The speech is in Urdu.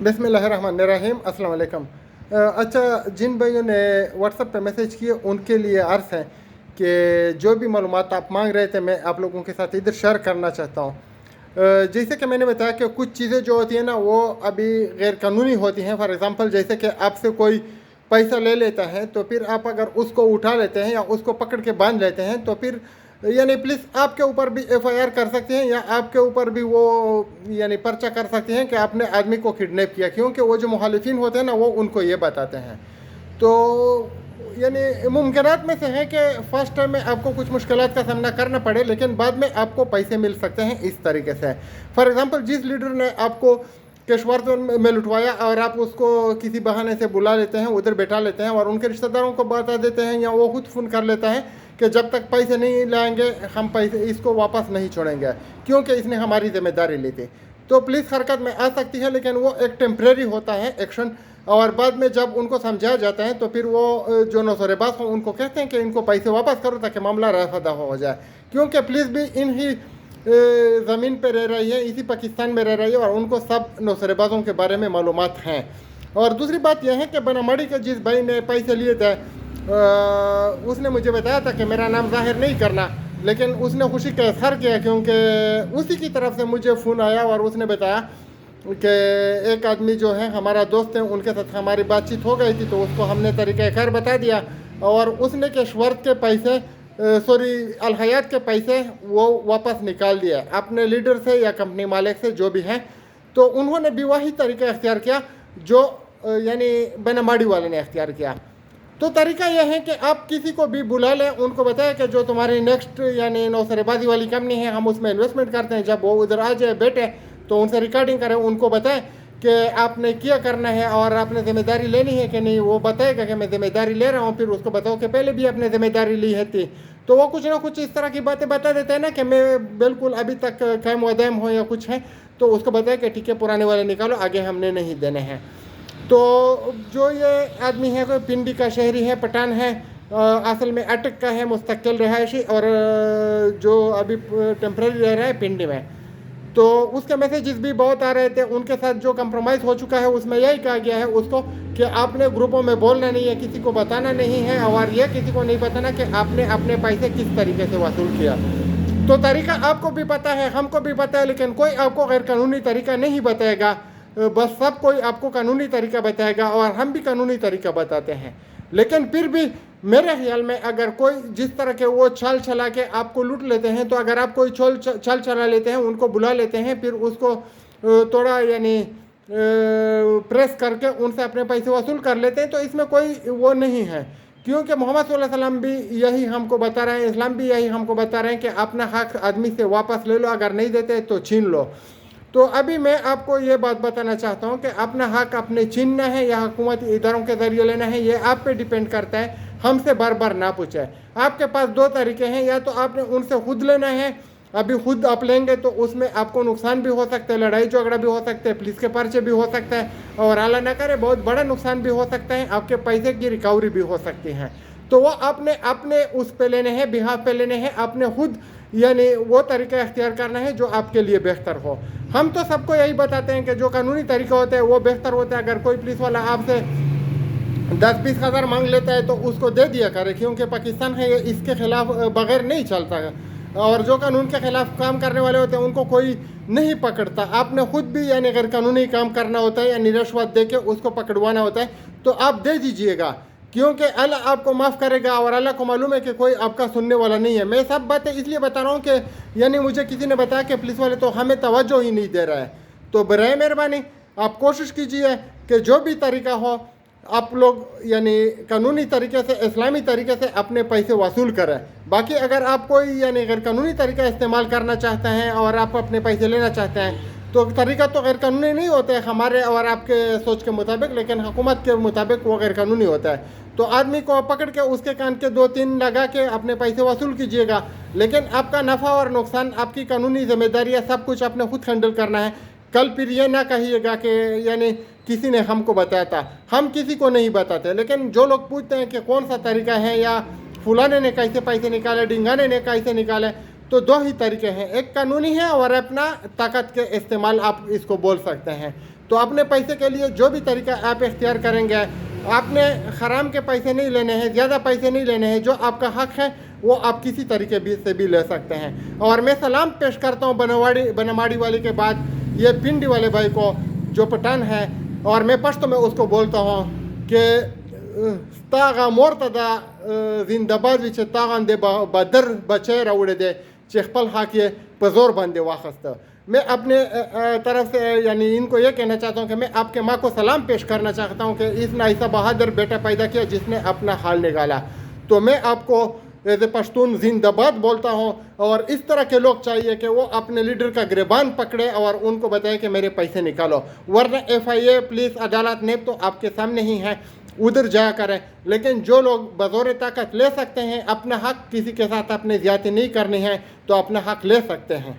بسم اللہ الرحمن الرحیم، السلام علیکم۔ اچھا، جن بھائیوں نے واٹس ایپ پہ میسیج کیے ان کے لیے عرض ہے کہ جو بھی معلومات آپ مانگ رہے تھے میں آپ لوگوں کے ساتھ ادھر شیئر کرنا چاہتا ہوں۔ جیسے کہ میں نے بتایا کہ کچھ چیزیں جو ہوتی ہیں نا وہ ابھی غیر قانونی ہوتی ہیں۔ فار ایگزامپل جیسے کہ آپ سے کوئی پیسہ لے لیتا ہے تو پھر آپ اگر اس کو اٹھا لیتے ہیں یا اس کو پکڑ کے باندھ لیتے ہیں تو پھر پولیس آپ کے اوپر بھی ایف آئی آر کر سکتے ہیں یا آپ کے اوپر بھی وہ پرچہ کر سکتے ہیں کہ آپ نے آدمی کو کڈنیپ کیا، کیونکہ وہ جو مخالفین ہوتے ہیں نا وہ ان کو یہ بتاتے ہیں۔ تو ممکنات میں سے ہے کہ فرسٹ ٹائم میں آپ کو کچھ مشکلات کا سامنا کرنا پڑے، لیکن بعد میں آپ کو پیسے مل سکتے ہیں اس طریقے سے۔ فار ایگزامپل جس لیڈر نے آپ کو کشور میں لٹوایا اور آپ اس کو کسی بہانے سے بلا لیتے ہیں، ادھر بیٹھا لیتے ہیں اور ان کے رشتہ داروں کو بتا دیتے ہیں یا وہ خود فون کر لیتا ہے کہ جب تک پیسے نہیں لائیں گے ہم پیسے اس کو واپس نہیں چھوڑیں گے کیونکہ اس نے ہماری ذمہ داری لی تھی، تو پولیس حرکت میں آ سکتی ہے، لیکن وہ ایک ٹیمپریری ہوتا ہے ایکشن، اور بعد میں جب ان کو سمجھایا جاتا ہے تو پھر وہ جو نوسر باز ہوں ان کو کہتے ہیں کہ ان کو پیسے واپس کرو تاکہ معاملہ رفع دفع ہو جائے، کیونکہ پولیس بھی ان ہی زمین پہ رہ رہی ہے، اسی پاکستان میں رہ رہی ہے اور ان کو سب نوسر بازوں کے بارے میں معلومات ہیں۔ اور دوسری بات یہ ہے کہ بناماڑی کے جس بھائی نے پیسے لیے تھے اس نے مجھے بتایا تھا کہ میرا نام ظاہر نہیں کرنا، لیکن اس نے خوشی کا اظہار کیا کیونکہ اسی کی طرف سے مجھے فون آیا اور اس نے بتایا کہ ایک آدمی جو ہے ہمارا دوست ہے، ان کے ساتھ ہماری بات چیت ہو گئی تھی تو اس کو ہم نے طریقہ کار بتا دیا اور اس نے کشورت کے پیسے الحیات کے پیسے وہ واپس نکال دیا اپنے لیڈر سے یا کمپنی مالک سے جو بھی ہیں، تو انہوں نے بھی وہی طریقہ اختیار کیا جو بناماڑی والے نے اختیار کیا۔ تو طریقہ یہ ہے کہ آپ کسی کو بھی بلا لیں، ان کو بتائیں کہ جو تمہاری نیکسٹ نوسر بازی والی کمپنی ہے ہم اس میں انویسٹمنٹ کرتے ہیں، جب وہ ادھر آ جائے بیٹھے تو ان سے ریکارڈنگ کریں، ان کو بتائیں کہ آپ نے کیا کرنا ہے اور آپ نے ذمہ داری لینی ہے کہ نہیں، وہ بتائے گا کہ میں ذمہ داری لے رہا ہوں، پھر اس کو بتاؤ کہ پہلے بھی آپ نے ذمہ داری لی ہے تھی، تو وہ کچھ نہ کچھ اس طرح کی باتیں بتا دیتے ہیں نا کہ میں بالکل ابھی تک قائم و دائم ہوں یا کچھ ہے، تو اس کو بتائے کہ ٹھیک ہے پرانے والے نکالو، آگے ہم نے نہیں دینے ہیں۔ تو جو یہ آدمی ہے کوئی پنڈی کا شہری ہے، پٹھان ہے، اصل میں اٹک کا ہے، مستقل رہائشی، اور جو ابھی ٹیمپرری رہ رہا ہے پنڈی میں، تو اس کے میسیجز بھی بہت آ رہے تھے، ان کے ساتھ جو کمپرومائز ہو چکا ہے اس میں یہی کہا گیا ہے اس کو کہ آپ نے گروپوں میں بولنا نہیں ہے، کسی کو بتانا نہیں ہے، اور یہ کسی کو نہیں بتانا کہ آپ نے اپنے پیسے کس طریقے سے وصول کیا۔ تو طریقہ آپ کو بھی پتہ ہے، ہم کو بھی پتہ ہے، لیکن کوئی آپ کو غیر قانونی طریقہ نہیں بتائے گا، بس سب کوئی آپ کو قانونی طریقہ بتائے گا اور ہم بھی قانونی طریقہ بتاتے ہیں، لیکن پھر بھی میرے خیال میں اگر کوئی جس طرح کے وہ چھال چلا کے آپ کو لوٹ لیتے ہیں، تو اگر آپ کوئی چھال چلا لیتے ہیں، ان کو بلا لیتے ہیں، پھر اس کو تھوڑا پریس کر کے ان سے اپنے پیسے وصول کر لیتے ہیں، تو اس میں کوئی وہ نہیں ہے، کیونکہ محمد صلی اللہ علیہ وسلم بھی یہی ہم کو بتا رہے ہیں، اسلام بھی یہی ہم کو بتا رہے ہیں کہ اپنا حق آدمی سے واپس لے لو، اگر نہیں دیتے تو چھین لو۔ تو ابھی میں آپ کو یہ بات بتانا چاہتا ہوں کہ اپنا حق اپنے چھیننا ہے یا حکومتی اداروں کے ذریعے لینا ہے، یہ آپ پہ ڈیپینڈ کرتا ہے، ہم سے بار بار نہ پوچھیں۔ آپ کے پاس دو طریقے ہیں، یا تو آپ نے ان سے خود لینا ہے، ابھی خود آپ لیں گے تو اس میں آپ کو نقصان بھی ہو سکتا ہے، لڑائی جھگڑا بھی ہو سکتا ہے، پولیس کے پرچے بھی ہو سکتا ہے، اور اعلیٰ نہ کرے بہت بڑا نقصان بھی ہو سکتا ہے، آپ کے پیسے کی ریکوری بھی ہو سکتی ہے، تو وہ آپ نے اپنے اس پہ لینے ہیں، بہاف پہ لینے ہیں، آپ نے خود وہ طریقہ اختیار کرنا ہے جو آپ کے لیے بہتر ہو۔ ہم تو سب کو یہی بتاتے ہیں کہ جو قانونی طریقہ ہوتا ہے وہ بہتر ہوتا ہے، اگر کوئی پولیس والا آپ سے 10-20 ہزار مانگ لیتا ہے تو اس کو دے دیا کرے، کیونکہ پاکستان ہے یہ اس کے خلاف بغیر نہیں چلتا، اور جو قانون کے خلاف کام کرنے والے ہوتے ہیں ان کو کوئی نہیں پکڑتا، آپ نے خود بھی غیر قانونی کام کرنا ہوتا ہے، رشوت دے کے اس کو پکڑوانا ہوتا ہے، تو آپ دے دیجئے گا، کیونکہ اللہ آپ کو معاف کرے گا، اور اللہ کو معلوم ہے کہ کوئی آپ کا سننے والا نہیں ہے۔ میں سب باتیں اس لیے بتا رہا ہوں کہ مجھے کسی نے بتایا کہ پولیس والے تو ہمیں توجہ ہی نہیں دے رہا ہے، تو برائے مہربانی آپ کوشش کیجئے کہ جو بھی طریقہ ہو آپ لوگ قانونی طریقے سے، اسلامی طریقے سے اپنے پیسے وصول کریں۔ باقی اگر آپ کوئی غیر قانونی طریقہ استعمال کرنا چاہتے ہیں اور آپ اپنے پیسے لینا چاہتے ہیں تو طریقہ تو غیر قانونی نہیں ہوتا ہے ہمارے اور آپ کے سوچ کے مطابق، لیکن حکومت کے مطابق وہ غیر قانونی ہوتا ہے، تو آدمی کو پکڑ کے اس کے کان کے 2-3 لگا کے اپنے پیسے وصول کیجئے گا، لیکن آپ کا نفع اور نقصان آپ کی قانونی ذمہ داری ہے، سب کچھ آپ نے خود ہینڈل کرنا ہے۔ کل پھر یہ نہ کہیے گا کہ کسی نے ہم کو بتایا تھا، ہم کسی کو نہیں بتاتے، لیکن جو لوگ پوچھتے ہیں کہ کون سا طریقہ ہے یا فلانے نے کیسے پیسے نکالے، ڈنگانے نے کیسے نکالے، تو دو ہی طریقے ہیں، ایک قانونی ہے اور اپنا طاقت کے استعمال آپ اس کو بول سکتے ہیں۔ تو اپنے پیسے کے لیے جو بھی طریقہ آپ اختیار کریں گے، آپ نے حرام کے پیسے نہیں لینے ہیں، زیادہ پیسے نہیں لینے ہیں، جو آپ کا حق ہے وہ آپ کسی طریقے سے بھی لے سکتے ہیں۔ اور میں سلام پیش کرتا ہوں بنواڑی والے کے بعد یہ پنڈی والے بھائی کو جو پٹھان ہے، اور میں پشتو میں اس کو بولتا ہوں کہ تاغا مرتضی زندہ باد وچ تاغان دے بدر بچے راوڑے دے چخپل حاکیے پزور بندے واخست۔ میں اپنے طرف سے یعنی ان کو یہ کہنا چاہتا ہوں کہ میں آپ کے ماں کو سلام پیش کرنا چاہتا ہوں کہ اس نے ایسا بہادر بیٹا پیدا کیا جس نے اپنا حال نکالا۔ تو میں آپ کو ایز اے پشتون زندہ باد بولتا ہوں، اور اس طرح کے لوگ چاہیے کہ وہ اپنے لیڈر کا گریبان پکڑے اور ان کو بتائے کہ میرے پیسے نکالو، ورنہ FIA پولیس عدالت نیب تو آپ کے سامنے ہی ہے، ادھر جایا کریں۔ لیکن جو لوگ بزور طاقت لے سکتے ہیں، اپنا حق کسی کے ساتھ اپنے زیادتی نہیں کرنی ہے تو اپنا حق لے سکتے ہیں۔